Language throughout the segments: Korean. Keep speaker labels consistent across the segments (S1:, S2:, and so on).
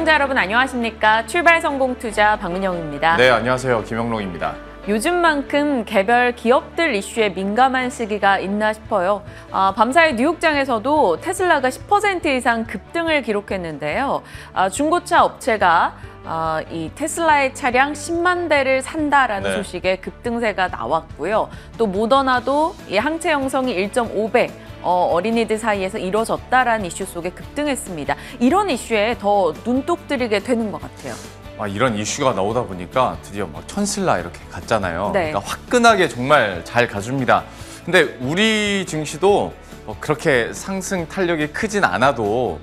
S1: 시청자 여러분 안녕하십니까? 출발 성공 투자 박민영입니다.
S2: 네, 안녕하세요. 김영롱입니다.
S1: 요즘만큼 개별 기업들 이슈에 민감한 시기가 있나 싶어요. 밤사이 뉴욕장에서도 테슬라가 10% 이상 급등을 기록했는데요. 중고차 업체가 이 테슬라의 차량 10만 대를 산다라는 소식에 급등세가 나왔고요. 또 모더나도 이 항체 형성이 1.5배 어린이들 사이에서 이뤄졌다라는 이슈 속에 급등했습니다. 이런 이슈에 더 눈독 들이게 되는 것 같아요.
S2: 이런 이슈가 나오다 보니까 드디어 막 천슬라 이렇게 갔잖아요.
S1: 네.
S2: 그러니까 화끈하게 정말 잘 가줍니다. 근데 우리 증시도 그렇게 상승 탄력이 크진 않아도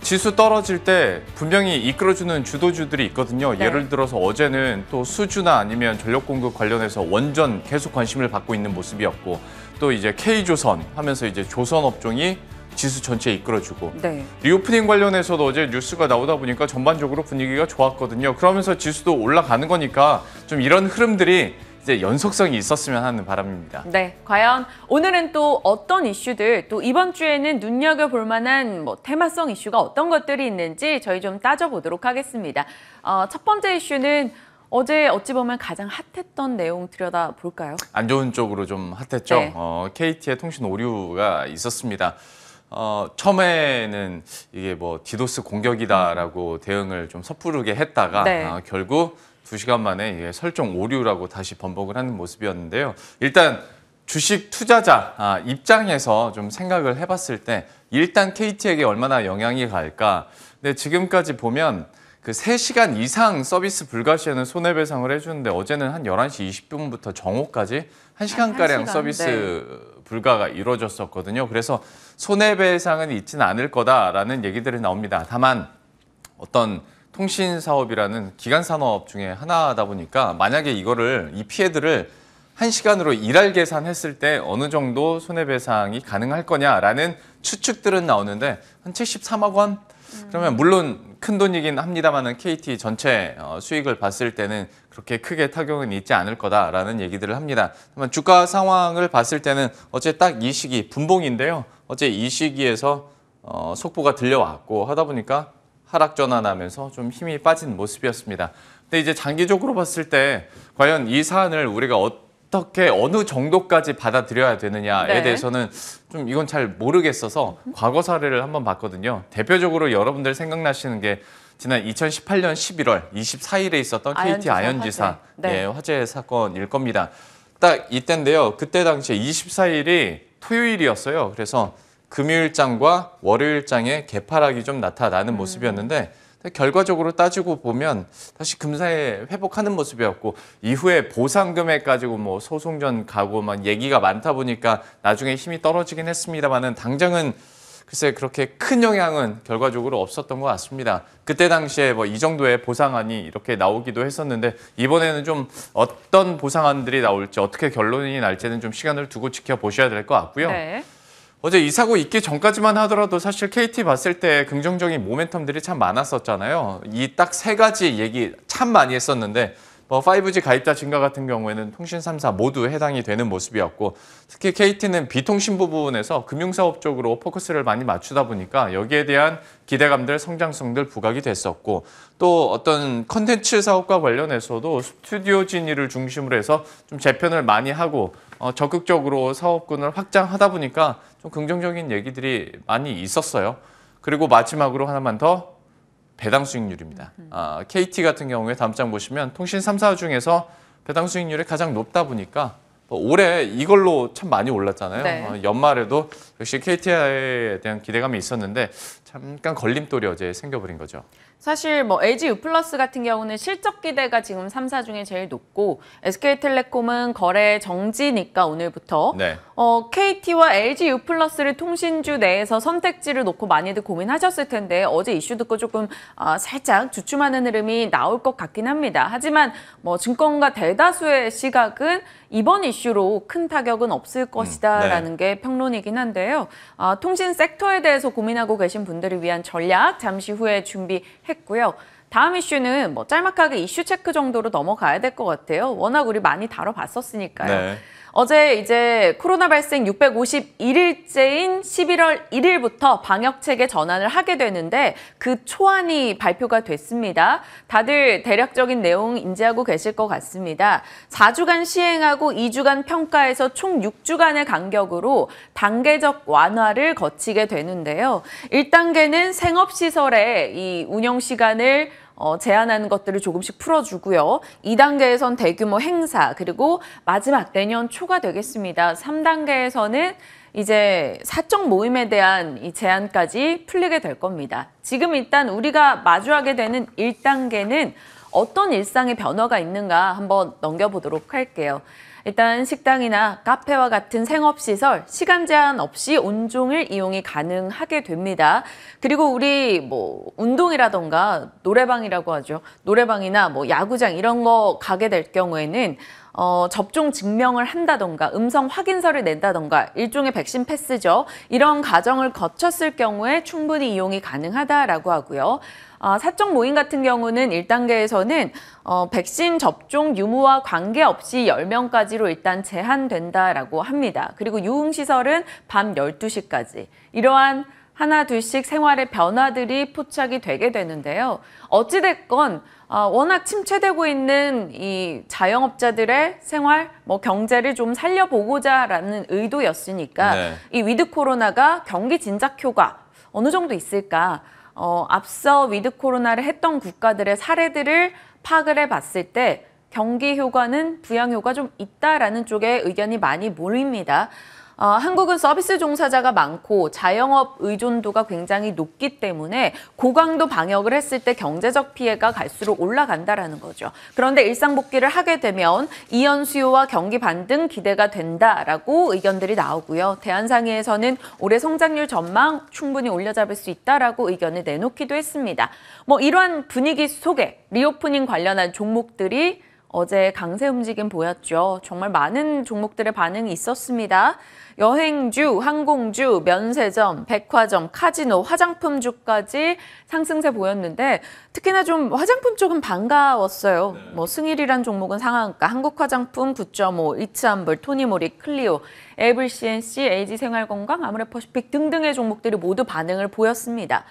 S2: 지수 떨어질 때 분명히 이끌어주는 주도주들이 있거든요.
S1: 네.
S2: 예를 들어서 어제는 또 수주나 아니면 전력 공급 관련해서 원전 계속 관심을 받고 있는 모습이었고, 또 이제 K조선 하면서 이제 조선 업종이 지수 전체에 이끌어주고,
S1: 네.
S2: 리오프닝 관련해서도 어제 뉴스가 나오다 보니까 전반적으로 분위기가 좋았거든요. 그러면서 지수도 올라가는 거니까 좀 이런 흐름들이 이제 연속성이 있었으면 하는 바람입니다.
S1: 네, 과연 오늘은 또 어떤 이슈들, 또 이번 주에는 눈여겨볼 만한 테마성 이슈가 어떤 것들이 있는지 저희 좀 따져보도록 하겠습니다. 첫 번째 이슈는 어제 어찌 보면 가장 핫했던 내용 들여다볼까요?
S2: 안 좋은 쪽으로 좀 핫했죠.
S1: 네.
S2: KT의 통신 오류가 있었습니다. 처음에는 이게 디도스 공격이다라고 대응을 좀 섣부르게 했다가
S1: 네.
S2: 결국 2시간 만에 이게 설정 오류라고 다시 번복을 하는 모습이었는데요. 일단 주식 투자자 입장에서 좀 생각을 해봤을 때 일단 KT에게 얼마나 영향이 갈까. 근데 지금까지 보면 그 3시간 이상 서비스 불가 시에는 손해배상을 해주는데 어제는 한 11시 20분부터 정오까지 1시간가량 서비스 불가가 이루어졌었거든요. 그래서 손해배상은 있지는 않을 거다라는 얘기들이 나옵니다. 다만 어떤 통신 사업이라는 기간 산업 중에 하나다 보니까 만약에 이 피해들을 1시간으로 일할 계산했을 때 어느 정도 손해배상이 가능할 거냐라는 추측들은 나오는데 한 73억 원? 그러면 물론 큰 돈이긴 합니다만은 KT 전체 수익을 봤을 때는 그렇게 크게 타격은 있지 않을 거다라는 얘기들을 합니다. 다만 주가 상황을 봤을 때는 어제 딱 이 시기 분봉인데요. 어제 이 시기에서 속보가 들려왔고 하다 보니까 하락 전환하면서 좀 힘이 빠진 모습이었습니다. 근데 이제 장기적으로 봤을 때 과연 이 사안을 우리가 어떻게 어느 정도까지 받아들여야 되느냐에 대해서는 좀 이건 잘 모르겠어서 과거 사례를 한번 봤거든요. 대표적으로 여러분들 생각나시는 게 지난 2018년 11월 24일에 있었던 KT 아현지사 화재 사건일 겁니다. 딱 이때인데요. 그때 당시에 24일이 토요일이었어요. 그래서 금요일장과 월요일장에 개파락이 좀 나타나는 모습이었는데 결과적으로 따지고 보면 다시 금세 회복하는 모습이었고 이후에 보상 금액 가지고 소송전 가고 얘기가 많다 보니까 나중에 힘이 떨어지긴 했습니다만은 당장은 글쎄 그렇게 큰 영향은 결과적으로 없었던 것 같습니다. 그때 당시에 이 정도의 보상안이 이렇게 나오기도 했었는데 이번에는 좀 어떤 보상안들이 나올지 어떻게 결론이 날지는 좀 시간을 두고 지켜보셔야 될 것 같고요.
S1: 네.
S2: 어제 이 사고 있기 전까지만 하더라도 사실 KT 봤을 때 긍정적인 모멘텀들이 참 많았었잖아요. 이 딱 3가지 얘기 참 많이 했었는데 5G 가입자 증가 같은 경우에는 통신 3사 모두 해당이 되는 모습이었고 특히 KT는 비통신 부분에서 금융사업 쪽으로 포커스를 많이 맞추다 보니까 여기에 대한 기대감들, 성장성들 부각이 됐었고 또 어떤 컨텐츠 사업과 관련해서도 스튜디오 진입을 중심으로 해서 좀 재편을 많이 하고 적극적으로 사업군을 확장하다 보니까 좀 긍정적인 얘기들이 많이 있었어요. 그리고 마지막으로 하나만 더 배당 수익률입니다. KT 같은 경우에 다음 장 보시면 통신 3사 중에서 배당 수익률이 가장 높다 보니까 올해 이걸로 참 많이 올랐잖아요.
S1: 네.
S2: 연말에도 역시 KT에 대한 기대감이 있었는데 잠깐 걸림돌이 어제 생겨버린 거죠.
S1: 사실 LG U+ 같은 경우는 실적 기대가 지금 3사 중에 제일 높고 SK텔레콤은 거래 정지니까 오늘부터 KT와 LG U+를 통신주 내에서 선택지를 놓고 많이들 고민하셨을 텐데 어제 이슈 듣고 조금 살짝 주춤하는 흐름이 나올 것 같긴 합니다. 하지만 증권가 대다수의 시각은 이번 이슈로 큰 타격은 없을 것이다라는 게 평론이긴 한데요. 통신 섹터에 대해서 고민하고 계신 분들을 위한 전략 잠시 후에 준비했고요. 다음 이슈는 짤막하게 이슈 체크 정도로 넘어가야 될 것 같아요. 워낙 우리 많이 다뤄봤었으니까요. 어제 이제 코로나 발생 651일째인 11월 1일부터 방역 체계 전환을 하게 되는데 그 초안이 발표가 됐습니다. 다들 대략적인 내용 인지하고 계실 것 같습니다. 4주간 시행하고 2주간 평가해서 총 6주간의 간격으로 단계적 완화를 거치게 되는데요. 1단계는 생업시설의 이 운영 시간을 제한하는 것들을 조금씩 풀어주고요. 2단계에선 대규모 행사, 그리고 마지막 내년 초가 되겠습니다. 3단계에서는 이제 사적 모임에 대한 이 제한까지 풀리게 될 겁니다. 지금 일단 우리가 마주하게 되는 1단계는 어떤 일상의 변화가 있는가 한번 넘겨보도록 할게요. 일단 식당이나 카페와 같은 생업시설 시간 제한 없이 온종일 이용이 가능하게 됩니다. 그리고 우리 운동이라던가 노래방이라고 하죠. 노래방이나 야구장 이런 거 가게 될 경우에는 접종 증명을 한다던가 음성 확인서를 낸다던가 일종의 백신 패스죠. 이런 과정을 거쳤을 경우에 충분히 이용이 가능하다라고 하고요. 사적 모임 같은 경우는 1단계에서는 백신 접종 유무와 관계없이 10명까지로 일단 제한된다라고 합니다. 그리고 유흥시설은 밤 12시까지. 이러한 하나 둘씩 생활의 변화들이 포착이 되게 되는데요. 어찌됐건 워낙 침체되고 있는 이 자영업자들의 생활, 경제를 좀 살려보고자라는 의도였으니까 네. 이 위드 코로나가 경기 진작 효과 어느 정도 있을까? 앞서 위드 코로나를 했던 국가들의 사례들을 파악을 해봤을 때 경기 효과는 부양 효과 좀 있다라는 쪽에 의견이 많이 모입니다. 한국은 서비스 종사자가 많고 자영업 의존도가 굉장히 높기 때문에 고강도 방역을 했을 때 경제적 피해가 갈수록 올라간다라는 거죠. 그런데 일상 복귀를 하게 되면 이연 수요와 경기 반등 기대가 된다라고 의견들이 나오고요. 대한상의에서는 올해 성장률 전망 충분히 올려잡을 수 있다라고 의견을 내놓기도 했습니다. 이러한 분위기 속에 리오프닝 관련한 종목들이 어제 강세 움직임 보였죠. 정말 많은 종목들의 반응이 있었습니다. 여행주, 항공주, 면세점, 백화점, 카지노, 화장품주까지 상승세 보였는데 특히나 좀 화장품 쪽은 반가웠어요. 승일이란 종목은 상한가, 한국화장품 9.5, 리츠암블, 토니모리, 클리오, 에이블 CNC, AG생활건강, 아모레퍼시픽 등등의 종목들이 모두 반응을 보였습니다.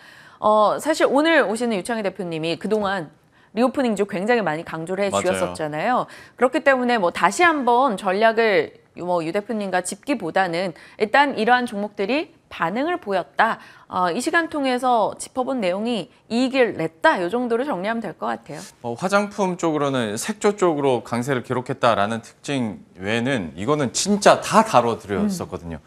S1: 사실 오늘 오시는 유창희 대표님이 그동안 리오프닝주 굉장히 많이 강조를 해주셨었잖아요. 그렇기 때문에 다시 한번 전략을 유 대표님과 짚기보다는 일단 이러한 종목들이 반응을 보였다. 이 시간 통해서 짚어본 내용이 이익을 냈다. 이 정도로 정리하면 될 것 같아요.
S2: 화장품 쪽으로는 색조 쪽으로 강세를 기록했다라는 특징 외에는 이거는 진짜 다 다뤄드렸었거든요.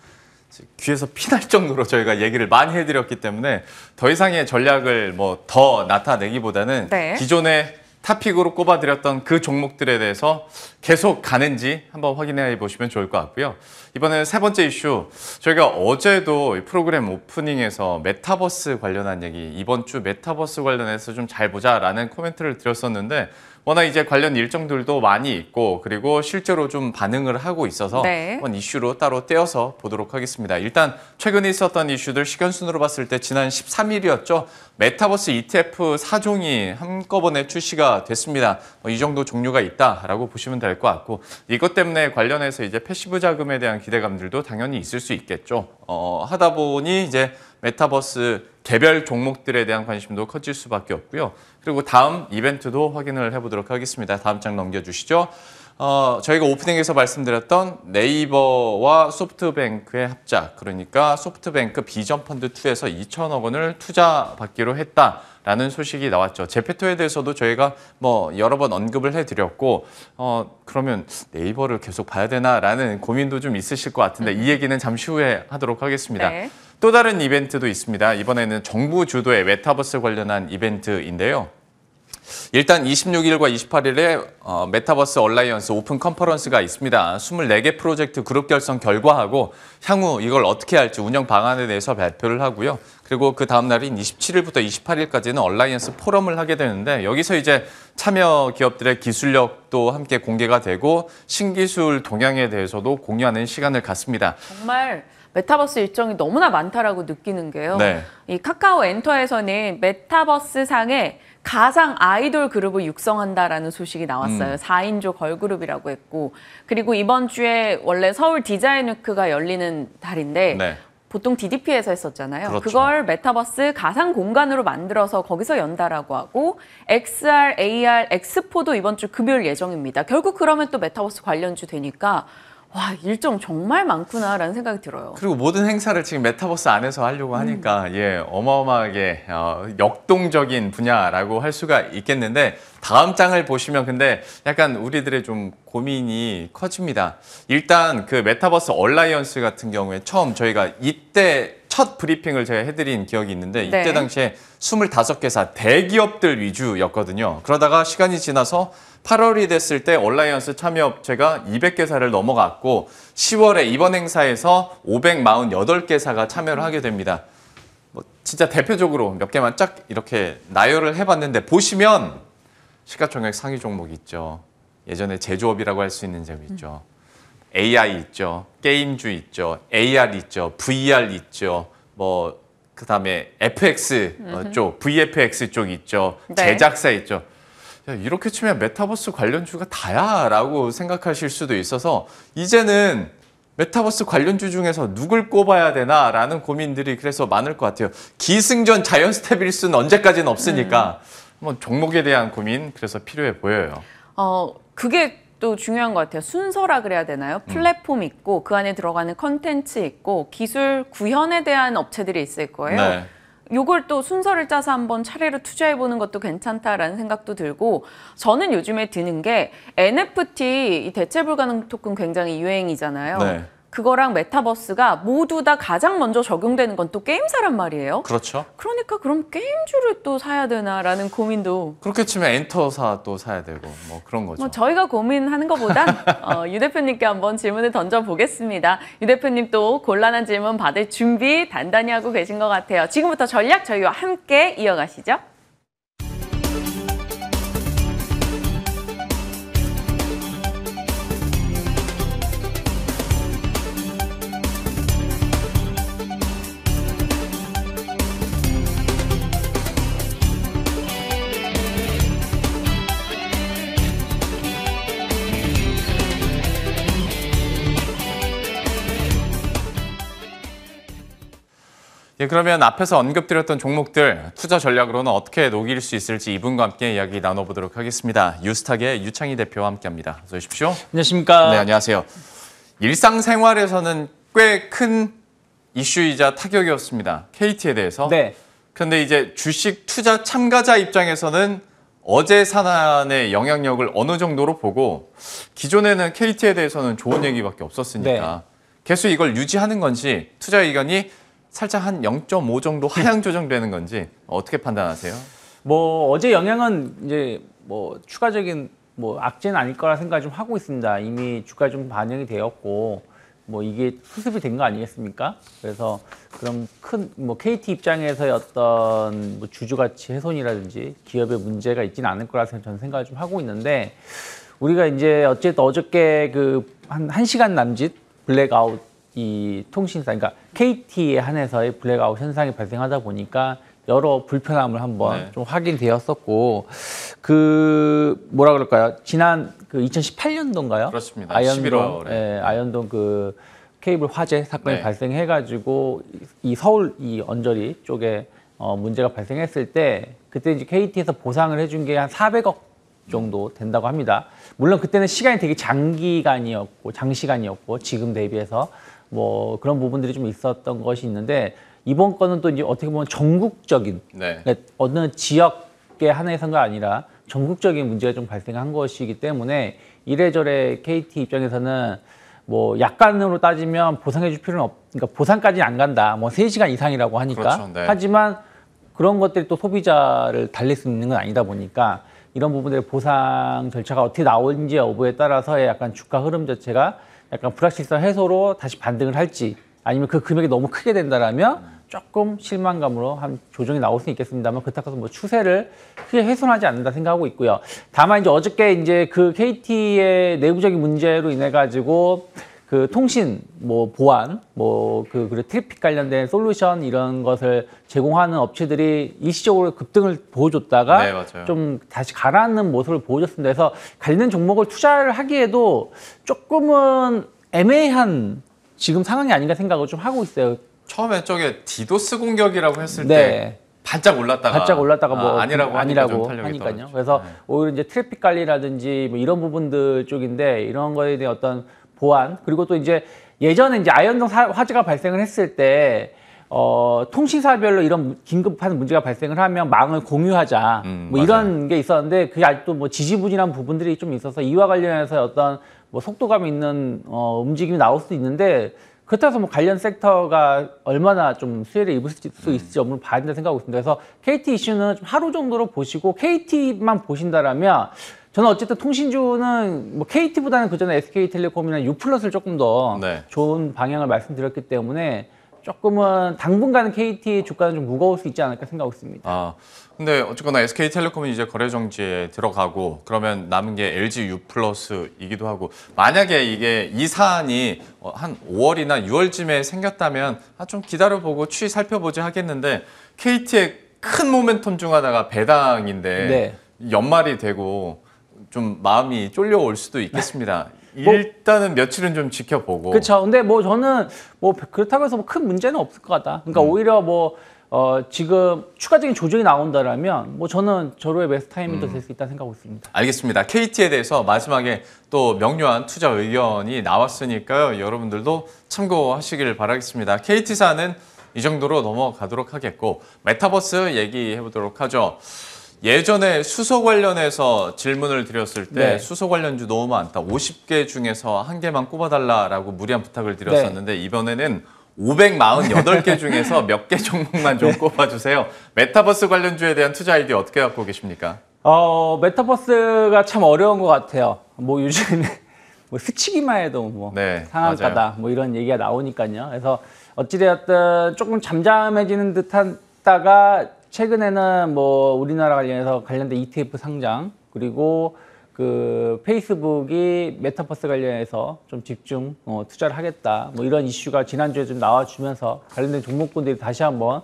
S2: 귀에서 피날 정도로 저희가 얘기를 많이 해드렸기 때문에 더 이상의 전략을 더 나타내기보다는 네. 기존에 탑픽으로 꼽아드렸던 그 종목들에 대해서 계속 가는지 한번 확인해 보시면 좋을 것 같고요. 이번에 세 번째 이슈, 저희가 어제도 프로그램 오프닝에서 메타버스 관련한 얘기, 이번 주 메타버스 관련해서 좀 잘 보자라는 코멘트를 드렸었는데 워낙 이제 관련 일정들도 많이 있고 그리고 실제로 좀 반응을 하고 있어서 네. 한번 이슈로 따로 떼어서 보도록 하겠습니다. 일단 최근에 있었던 이슈들 시간순으로 봤을 때 지난 13일이었죠. 메타버스 ETF 4종이 한꺼번에 출시가 됐습니다. 이 정도 종류가 있다라고 보시면 될 것 같고 이것 때문에 관련해서 이제 패시브 자금에 대한 기대감들도 당연히 있을 수 있겠죠. 하다 보니 이제 메타버스 개별 종목들에 대한 관심도 커질 수밖에 없고요. 그리고 다음 이벤트도 확인을 해보도록 하겠습니다. 다음 장 넘겨주시죠. 저희가 오프닝에서 말씀드렸던 네이버와 소프트뱅크의 합작, 그러니까 소프트뱅크 비전펀드2에서 2천억 원을 투자받기로 했다라는 소식이 나왔죠. 제페토에 대해서도 저희가 여러 번 언급을 해드렸고 그러면 네이버를 계속 봐야 되나라는 고민도 좀 있으실 것 같은데 이 얘기는 잠시 후에 하도록 하겠습니다. 네. 또 다른 이벤트도 있습니다. 이번에는 정부 주도의 메타버스 관련한 이벤트인데요. 일단 26일과 28일에 메타버스 얼라이언스 오픈 컨퍼런스가 있습니다. 24개 프로젝트 그룹 결성 결과하고 향후 이걸 어떻게 할지 운영 방안에 대해서 발표를 하고요. 그리고 그 다음 날인 27일부터 28일까지는 얼라이언스 포럼을 하게 되는데 여기서 이제 참여 기업들의 기술력도 함께 공개가 되고 신기술 동향에 대해서도 공유하는 시간을 갖습니다.
S1: 정말 메타버스 일정이 너무나 많다라고 느끼는 게요. 네. 이 카카오 엔터에서는 메타버스 상에 가상 아이돌 그룹을 육성한다라는 소식이 나왔어요. 4인조 걸그룹이라고 했고, 그리고 이번 주에 원래 서울 디자인 위크가 열리는 달인데 네. 보통 DDP에서 했었잖아요. 그렇죠. 그걸 메타버스 가상 공간으로 만들어서 거기서 연다라고 하고 XR, AR, 엑스포도 이번 주 금요일 예정입니다. 결국 그러면 또 메타버스 관련주 되니까 와, 일정 정말 많구나라는 생각이 들어요.
S2: 그리고 모든 행사를 지금 메타버스 안에서 하려고 하니까 어마어마하게 역동적인 분야라고 할 수가 있겠는데 다음 장을 보시면 근데 약간 우리들의 좀 고민이 커집니다. 일단 그 메타버스 얼라이언스 같은 경우에 처음 저희가 이때 첫 브리핑을 제가 해드린 기억이 있는데 이때 네. 당시에 25개사 대기업들 위주였거든요. 그러다가 시간이 지나서 8월이 됐을 때 얼라이언스 참여업체가 200개사를 넘어갔고 10월에 이번 행사에서 548개사가 참여를 하게 됩니다. 뭐 진짜 대표적으로 몇 개만 쫙 이렇게 나열을 해봤는데 보시면 시가총액 상위 종목이 있죠. 예전에 제조업이라고 할 수 있는 제품 있죠. AI 있죠. 게임주 있죠. AR 있죠. VR 있죠. 뭐 그다음에 FX 쪽, VFX 쪽 있죠. 네. 제작사 있죠. 야, 이렇게 치면 메타버스 관련주가 다야라고 생각하실 수도 있어서 이제는 메타버스 관련주 중에서 누굴 꼽아야 되나라는 고민들이 그래서 많을 것 같아요. 기승전 자연 스텝일 수는 언제까지는 없으니까 한번 종목에 대한 고민 그래서 필요해 보여요.
S1: 그게 또 중요한 것 같아요. 순서라 그래야 되나요? 플랫폼 있고 그 안에 들어가는 컨텐츠 있고 기술 구현에 대한 업체들이 있을 거예요. 네. 요걸 또 순서를 짜서 한번 차례로 투자해보는 것도 괜찮다라는 생각도 들고 저는 요즘에 드는 게 NFT, 이 대체 불가능 토큰 굉장히 유행이잖아요. 네. 그거랑 메타버스가 모두 다 가장 먼저 적용되는 건 또 게임사란 말이에요.
S2: 그렇죠.
S1: 그러니까 그럼 게임주를 또 사야 되나라는 고민도.
S2: 그렇게 치면 엔터사 또 사야 되고 뭐 그런 거죠.
S1: 뭐 저희가 고민하는 것보단 유 대표님께 한번 질문을 던져보겠습니다. 유 대표님 또 곤란한 질문 받을 준비 단단히 하고 계신 것 같아요. 지금부터 전략 저희와 함께 이어가시죠.
S2: 예, 그러면 앞에서 언급드렸던 종목들 투자 전략으로는 어떻게 녹일 수 있을지 이분과 함께 이야기 나눠보도록 하겠습니다. 유스탁의 유창희 대표와 함께합니다. 어서 오십시오.
S3: 안녕하십니까.
S2: 네, 안녕하세요. 일상생활에서는 꽤 큰 이슈이자 타격이었습니다. KT에 대해서. 네. 그런데 이제 주식 투자 참가자 입장에서는 어제 산안의 영향력을 어느 정도로 보고 기존에는 KT에 대해서는 좋은 얘기밖에 없었으니까 네. 계속 이걸 유지하는 건지 투자 의견이 살짝 한 0.5 정도 하향 조정되는 건지 어떻게 판단하세요?
S3: 뭐 어제 영향은 이제 뭐 추가적인 뭐 악재는 아닐 거라 생각을 좀 하고 있습니다. 이미 주가 좀 반영이 되었고 뭐 이게 수습이 된 거 아니겠습니까? 그래서 그럼 큰 뭐 KT 입장에서의 어떤 뭐 주주 가치 훼손이라든지 기업의 문제가 있지는 않을 거라 저는 생각을 좀 하고 있는데 우리가 이제 어쨌든 어저께 그 한 1시간 남짓 블랙아웃 이 통신사, 그러니까 KT에 한해서의 블랙아웃 현상이 발생하다 보니까 여러 불편함을 한번 네. 좀 확인되었었고, 그 뭐라 그럴까요? 지난 그 2018년도인가요?
S2: 그렇습니다.
S3: 아현동,
S2: 11월에
S3: 예, 아현동 그 케이블 화재 사건이 네. 발생해가지고 이 서울 이 언저리 쪽에 문제가 발생했을 때 그때 이제 KT에서 보상을 해준 게 한 400억 정도 된다고 합니다. 물론 그때는 시간이 되게 장시간이었고 지금 대비해서 뭐 그런 부분들이 좀 있었던 것이 있는데 이번 건은 또 이제 어떻게 보면 전국적인 네. 그러니까 어느 지역에 한해서가 아니라 전국적인 문제가 좀 발생한 것이기 때문에 이래저래 KT 입장에서는 뭐 약간으로 따지면 보상해 줄 필요는 그러니까 보상까지는 안 간다. 뭐 3시간 이상이라고 하니까. 그렇죠, 네. 하지만 그런 것들이 또 소비자를 달랠 수 있는 건 아니다 보니까 이런 부분들의 보상 절차가 어떻게 나오는지 여부에 따라서의 약간 주가 흐름 자체가 약간 불확실성 해소로 다시 반등을 할지 아니면 그 금액이 너무 크게 된다라면 조금 실망감으로 한 조정이 나올 수 있겠습니다만 그렇다고 해서 뭐 추세를 크게 훼손하지 않는다 생각하고 있고요. 다만 이제 어저께 이제 그 KT의 내부적인 문제로 인해 가지고 그 통신, 뭐 보안, 뭐 그리고 트래픽 관련된 솔루션 이런 것을 제공하는 업체들이 일시적으로 급등을 보여줬다가
S2: 네,
S3: 좀 다시 가라앉는 모습을 보여줬습니다. 그래서 관련 종목을 투자를 하기에도 조금은 애매한 지금 상황이 아닌가 생각을 좀 하고 있어요.
S2: 처음에 저게 디도스 공격이라고 했을 때 반짝 올랐다가
S3: 뭐
S2: 아니라고
S3: 하니까요. 그래서 오히려 이제 트래픽 관리라든지 뭐 이런 부분들 쪽인데 이런 거에 대한 어떤 보안 그리고 또 이제 예전에 이제 아현동 화재가 발생을 했을 때 통신사별로 이런 긴급한 문제가 발생을 하면 망을 공유하자 뭐 이런 게 있었는데 그게 아직도 뭐 지지부진한 부분들이 좀 있어서 이와 관련해서 어떤 뭐 속도감 있는 움직임이 나올 수도 있는데 그렇다고 해서 뭐 관련 섹터가 얼마나 좀 수혜를 입을 수 있을지 여부는 봐야 된다 생각하고 있습니다. 그래서 KT 이슈는 좀 하루 정도로 보시고 KT만 보신다라면 저는 어쨌든 통신주는 뭐 KT보다는 그전에 SK텔레콤이나 U+를 조금 더 좋은 방향을 말씀드렸기 때문에 조금은 당분간은 KT 주가는 좀 무거울 수 있지 않을까 생각하고 있습니다.
S2: 근데 어쨌거나 SK텔레콤은 이제 거래 정지에 들어가고 그러면 남은 게 LG U+이기도 하고 만약에 이게 이 사안이 한 5월이나 6월쯤에 생겼다면 좀 기다려보고 추이 살펴보지 하겠는데 KT의 큰 모멘텀 중 하나가 배당인데 연말이 되고 좀 마음이 쫄려올 수도 있겠습니다. 일단은 며칠은 좀 지켜보고.
S3: 그렇죠. 근데 뭐 저는 뭐 그렇다고 해서 뭐 큰 문제는 없을 것 같다. 그러니까 오히려 뭐 지금 추가적인 조정이 나온다라면 뭐 저는 저로의 매수 타이밍도 될 수 있다 생각하고 있습니다.
S2: 알겠습니다. KT에 대해서 마지막에 또 명료한 투자 의견이 나왔으니까요. 여러분들도 참고하시길 바라겠습니다. KT사는 이 정도로 넘어가도록 하겠고 메타버스 얘기해 보도록 하죠. 예전에 수소 관련해서 질문을 드렸을 때 수소 관련주 너무 많다. 50개 중에서 한 개만 꼽아달라라고 무리한 부탁을 드렸었는데 이번에는 548개 중에서 몇 개 종목만 좀 꼽아주세요. 메타버스 관련주에 대한 투자 아이디어 어떻게 갖고 계십니까?
S3: 메타버스가 참 어려운 것 같아요. 뭐 요즘에 뭐 스치기만 해도 뭐 상한가다 뭐 이런 얘기가 나오니까요. 그래서 어찌되었든 조금 잠잠해지는 듯하다가 최근에는 뭐 우리나라 관련해서 관련된 ETF 상장 그리고 그 페이스북이 메타버스 관련해서 좀 집중 투자를 하겠다 뭐 이런 이슈가 지난주에 좀 나와주면서 관련된 종목군들이 다시 한번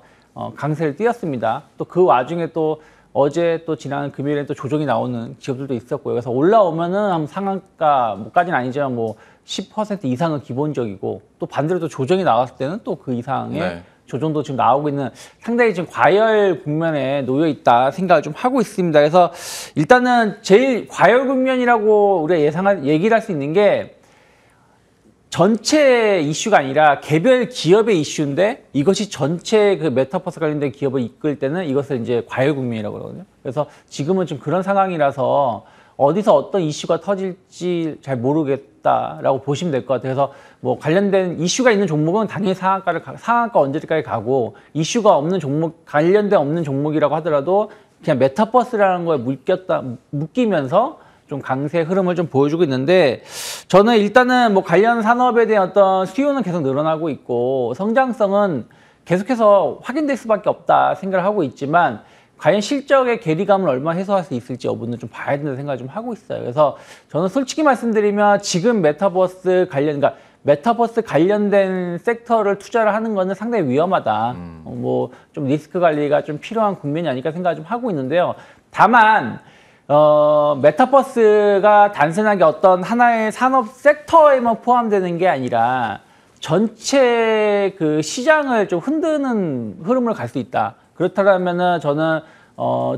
S3: 강세를 띄었습니다. 또 그 와중에 또 어제 또 지난 금요일에 또 조정이 나오는 기업들도 있었고요. 그래서 올라오면은 한 상한가 뭐까지는 아니지만 뭐 10% 이상은 기본적이고 또 반대로 또 조정이 나왔을 때는 또 그 이상의 조정도 지금 나오고 있는 상당히 지금 과열 국면에 놓여 있다 생각을 좀 하고 있습니다. 그래서 일단은 제일 과열 국면이라고 우리가 얘기를 할 수 있는 게 전체 이슈가 아니라 개별 기업의 이슈인데 이것이 전체 그 메타버스 관련된 기업을 이끌 때는 이것을 이제 과열 국면이라고 그러거든요. 그래서 지금은 좀 그런 상황이라서 어디서 어떤 이슈가 터질지 잘 모르겠다라고 보시면 될 것 같아요. 그래서 뭐 관련된 이슈가 있는 종목은 당연히 상한가 언제까지 가고 이슈가 없는 종목, 관련된 없는 종목이라고 하더라도 그냥 메타버스라는 거에 묶이면서 좀 강세 흐름을 좀 보여주고 있는데 저는 일단은 뭐 관련 산업에 대한 어떤 수요는 계속 늘어나고 있고 성장성은 계속해서 확인될 수밖에 없다 생각을 하고 있지만 과연 실적의 괴리감을 얼마나 해소할 수 있을지 여부는 좀 봐야 된다는 생각을 좀 하고 있어요. 그래서 저는 솔직히 말씀드리면 지금 메타버스 관련된 섹터를 투자를 하는 거는 상당히 위험하다. 뭐 좀 리스크 관리가 좀 필요한 국면이 아닐까 생각을 좀 하고 있는데요. 다만 메타버스가 단순하게 어떤 하나의 산업 섹터에만 포함되는 게 아니라 전체 그 시장을 좀 흔드는 흐름을 갈 수 있다. 그렇다면은 저는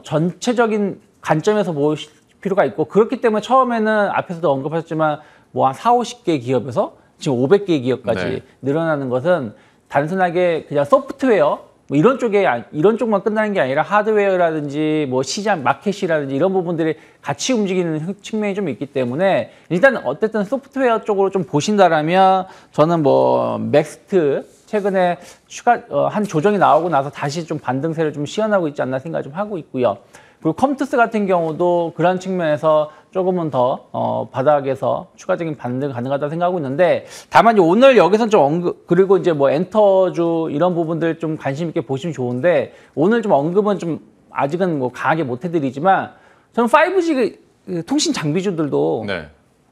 S3: 전체적인 관점에서 볼 필요가 있고 그렇기 때문에 처음에는 앞에서도 언급하셨지만 뭐 한 40-50개 기업에서 지금 500개 기업까지 늘어나는 것은 단순하게 그냥 소프트웨어 뭐 이런 쪽만 끝나는 게 아니라 하드웨어라든지 뭐 시장 마켓이라든지 이런 부분들이 같이 움직이는 측면이 좀 있기 때문에 일단 어쨌든 소프트웨어 쪽으로 좀 보신다라면 저는 뭐 맥스트 최근에 한 조정이 나오고 나서 다시 좀 반등세를 좀 시현하고 있지 않나 생각 좀 하고 있고요. 그리고 컴투스 같은 경우도 그런 측면에서 조금은 더 바닥에서 추가적인 반등 가능하다 생각하고 있는데 다만 이제 오늘 여기서는 좀 그리고 이제 뭐 엔터주 이런 부분들 좀 관심 있게 보시면 좋은데 오늘 좀 언급은 좀 아직은 뭐 강하게 못 해드리지만 저는 5G 통신 장비주들도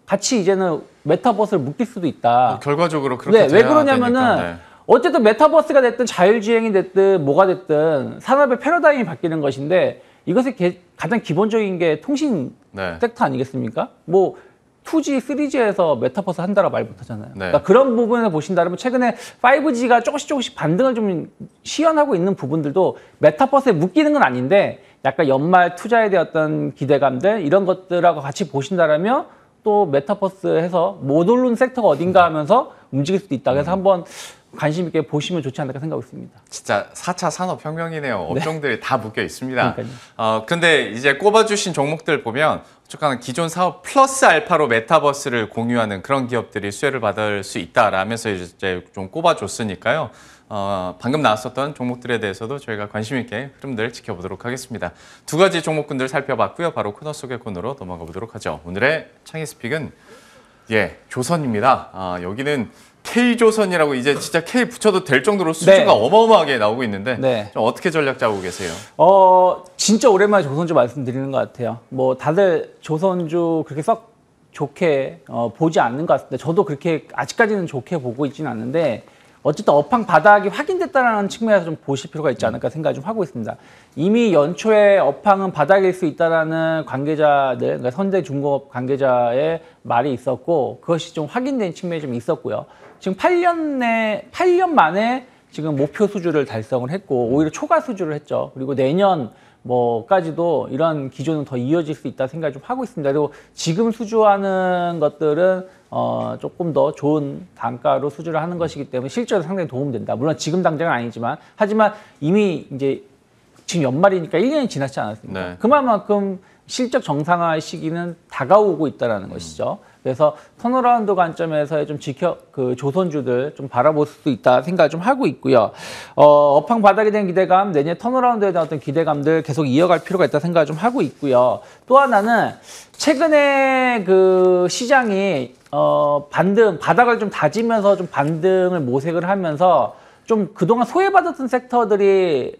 S3: 같이 이제는 메타버스를 묶일 수도 있다.
S2: 결과적으로 그렇게
S3: 네, 왜 그러냐면은
S2: 네.
S3: 어쨌든 메타버스가 됐든 자율주행이 됐든 뭐가 됐든 산업의 패러다임이 바뀌는 것인데 이것의 가장 기본적인 게 통신
S2: 네.
S3: 섹터 아니겠습니까? 뭐 2G, 3G에서 메타버스 한다라 말 못하잖아요.
S2: 네.
S3: 그러니까 그런 부분을 보신다면 최근에 5G가 조금씩 반등을 좀 시연하고 있는 부분들도 메타버스에 묶이는 건 아닌데 약간 연말 투자에 대한 어떤 기대감들 이런 것들하고 같이 보신다라면 또 메타버스에서 못 오른 섹터가 어딘가 하면서 움직일 수도 있다. 그래서 한번 관심 있게 보시면 좋지 않을까 생각하고 있습니다.
S2: 진짜 4차 산업혁명이네요. 업종들이 네. 다 묶여 있습니다.
S3: 그러니까요.
S2: 근데 이제 꼽아주신 종목들 보면 어쨌거나 기존 사업 플러스 알파로 메타버스를 공유하는 그런 기업들이 수혜를 받을 수 있다라면서 이제 좀 꼽아줬으니까요. 방금 나왔었던 종목들에 대해서도 저희가 관심 있게 흐름들 지켜보도록 하겠습니다. 두 가지 종목군들 살펴봤고요. 바로 코너 속의 코너로 넘어가 보도록 하죠. 오늘의 창의 스픽은 조선입니다. 여기는 K조선이라고 이제 진짜 K 붙여도 될 정도로 수주가
S3: 네.
S2: 어마어마하게 나오고 있는데
S3: 네.
S2: 좀 어떻게 전략 짜고 계세요?
S3: 진짜 오랜만에 조선주 말씀드리는 것 같아요. 뭐 다들 조선주 그렇게 썩 좋게 보지 않는 것 같습니다. 저도 그렇게 아직까지는 좋게 보고 있지는 않는데 어쨌든 업황 바닥이 확인됐다는 측면에서 좀 보실 필요가 있지 않을까 생각을 좀 하고 있습니다. 이미 연초에 업황은 바닥일 수 있다라는 관계자들, 그러니까 선대중공업 관계자의 말이 있었고 그것이 좀 확인된 측면이 좀 있었고요. 지금 8년 만에 지금 목표 수주를 달성을 했고 오히려 초과 수주를 했죠. 그리고 내년 뭐까지도 이런 기조는 더 이어질 수 있다 생각을 좀 하고 있습니다. 그리고 지금 수주하는 것들은 조금 더 좋은 단가로 수주를 하는 것이기 때문에 실제로 상당히 도움된다. 물론 지금 당장은 아니지만 하지만 이미 이제 지금 연말이니까 1년이 지났지 않았습니까?
S2: 네.
S3: 그만큼 실적 정상화 시기는 다가오고 있다는 것이죠. 그래서 턴어라운드 관점에서의 좀 조선주들 좀 바라볼 수 있다 생각을 좀 하고 있고요. 업황 바닥에 대한 기대감, 내년 턴어라운드에 대한 어떤 기대감들 계속 이어갈 필요가 있다 생각을 좀 하고 있고요. 또 하나는 최근에 그 시장이 바닥을 좀 다지면서 좀 반등을 모색을 하면서 좀 그동안 소외받았던 섹터들이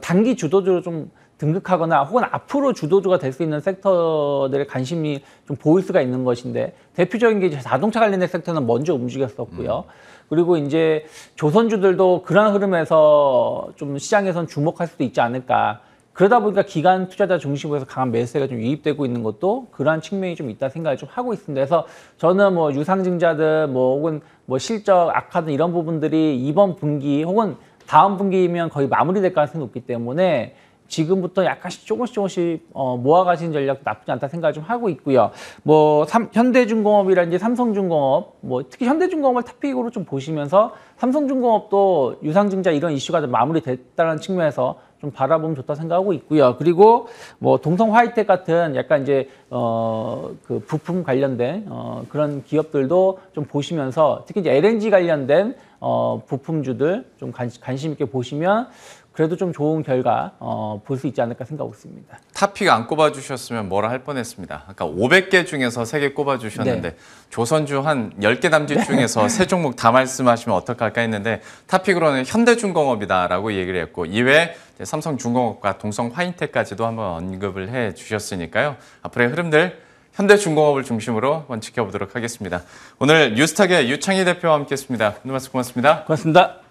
S3: 단기 주도주로 좀 등극하거나 혹은 앞으로 주도주가 될 수 있는 섹터들의 관심이 좀 보일 수가 있는 것인데 대표적인 게 이제 자동차 관련된 섹터는 먼저 움직였었고요. 그리고 이제 조선주들도 그런 흐름에서 좀 시장에선 주목할 수도 있지 않을까. 그러다 보니까 기관 투자자 중심으로 해서 강한 매수세가 좀 유입되고 있는 것도 그러한 측면이 좀 있다 생각을 좀 하고 있습니다. 그래서 저는 뭐 유상증자들 혹은 실적 악화든 이런 부분들이 이번 분기 혹은 다음 분기면 거의 마무리될 가능성이 높기 때문에 지금부터 약간씩 조금씩 모아가시는 전략도 나쁘지 않다 생각을 좀 하고 있고요. 현대중공업이라든지 삼성중공업, 특히 현대중공업을 탑픽으로 좀 보시면서 삼성중공업도 유상증자 이런 이슈가 좀 마무리됐다는 측면에서 좀 바라보면 좋다 생각하고 있고요. 그리고 동성 화이텍 같은 약간 이제 그 부품 관련된 그런 기업들도 좀 보시면서 특히 이제 LNG 관련된 부품주들 좀 관심 있게 보시면 그래도 좀 좋은 결과 볼 수 있지 않을까 생각하고 있습니다.
S2: 탑픽 안 꼽아주셨으면 뭐라 할 뻔했습니다. 아까 500개 중에서 3개 꼽아주셨는데
S3: 네.
S2: 조선주 한 10개 남짓 중에서 3종목 다 말씀하시면 어떡할까 했는데 탑픽으로는 현대중공업이다라고 얘기를 했고 이외에 삼성중공업과 동성화이텍까지도 한번 언급을 해주셨으니까요. 앞으로의 흐름들 현대중공업을 중심으로 한번 지켜보도록 하겠습니다. 오늘 뉴스탁의 유창희 대표와 함께했습니다. 오늘 말씀 고맙습니다.
S3: 고맙습니다.